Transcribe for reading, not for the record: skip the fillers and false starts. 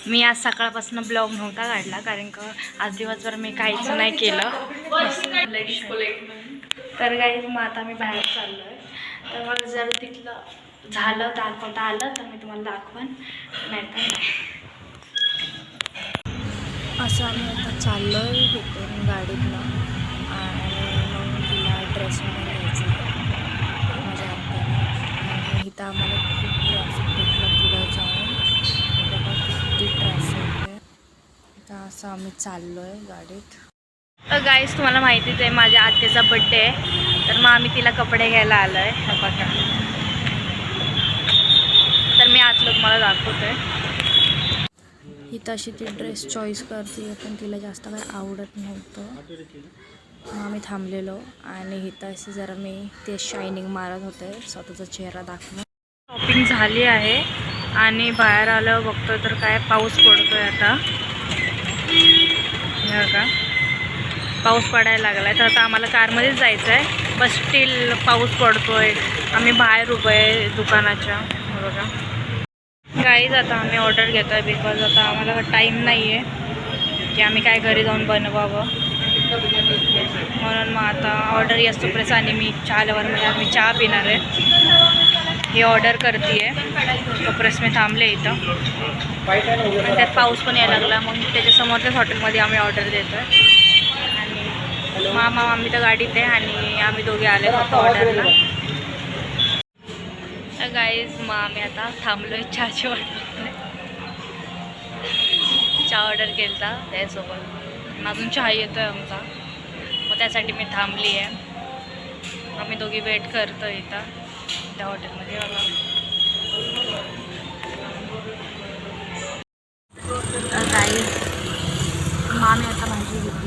मी आज सकाळपासून ब्लॉग नव्हता काढला कारण का आज दिवसभर मी काहीच नाही केलं. तर काही मग आता मी बाहेर चाललो आहे. तर मग जर तिथलं झालं दाखवता आलं तर मी तुम्हाला दाखवन, नाही तर असं आम्ही आता चाललो आहे इथून गाडीतनं आणि मग तिला ड्रेस वगैरे घ्यायचा माझ्या हाताने. इथं आम्हाला खूप ट्रॅफिक भेटलं पुढं जाऊन, बघा किती ट्रॅफिक आहे. तर असं आम्ही चाललो आहे गाडीत. तर गाईस तुम्हाला माहितीच आहे माझ्या आत्याचा बड्डे आहे, तर मग आम्ही तिला कपडे घ्यायला आलो आहे. बघा तर मी आतलं तुम्हाला दाखवते. ही तशी ती ड्रेस चॉईस करते पण तिला जास्त काही आवडत नव्हतं. मग आम्ही थांबलेलो आणि इथं अशी जरा मी ते शायनिंग मारत होते, स्वतःचा चेहरा दाखवून. शॉपिंग झाली आहे आणि बाहेर आलं बघतोय तर काय पाऊस पडतोय आता. का पाऊस पडायला लागलाय तर आता आम्हाला कारमध्येच जायचं आहे, बस स्टील पाऊस पडतोय. आम्ही बाहेर उभं आहे दुकानाच्या. बघा गाईज आता आम्ही ऑर्डर घेतो आहे बिकॉज आता आम्हाला टाईम नाही आहे की आम्ही काय घरी जाऊन बनवावं, म्हणून मग आता ऑर्डर येतोपर्यंत आणि मी चहा लवरमध्ये आम्ही चहा पिणार आहे हे ऑर्डर करते आहे. तोपर्यंत मी थांबले इथं आणि त्यात पाऊस पण यायला लागला. मग त्याच्यासमोरच्याच हॉटेलमध्ये आम्ही ऑर्डर देतो आहे आणि मामा आम्ही तर गाडीत आहे आणि आम्ही दोघे आले फक्त ऑर्डरला. तर गाईज मग आम्ही आता थांबलो आहे चहाची ऑर्डर. चहा ऑर्डर केला त्यासोबत अजून चहा येतो आहे आमचा, मग त्यासाठी मी थांबली आहे. आम्ही दोघी वेट करतो इथं त्या हॉटेलमध्ये. बघा गाईज मग आम्ही आता भाजी घेतली